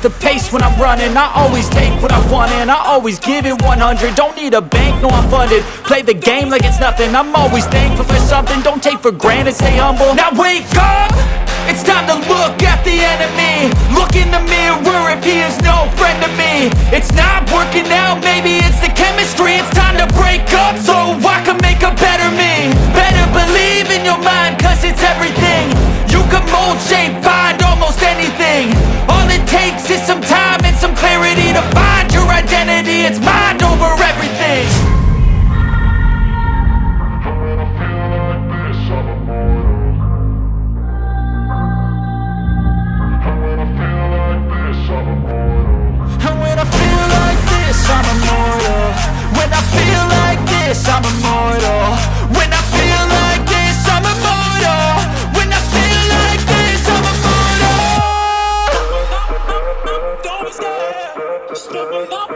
the pace when I'm running. I always take what I want and I always give it 100. Don't need a bank, no I'm funded. Play the game like it's nothing. I'm always thankful for something. Don't take for granted, stay humble. Now wake up! It's time to look at the enemy. Look in the mirror if he is no friend to me. It's not working out, maybe it's the chemistry. It's time to break up so I can make a better me. Better believe in your mind, cause it's everything. You can mold, shape, find almost anything. All it takes is some time and some clarity to find your identity. It's mind over everything. And when I feel like this, I'm immortal. When I feel like this, I'm immortal. When I feel like this, I'm immortal. When I feel like this, I'm immortal. Don't be scared. Just level up.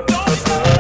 Don't be scared.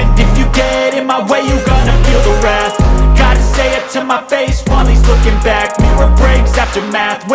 And if you get in my way, you gonna feel the wrath. Gotta say it to my face while he's looking back. Mirror breaks after math.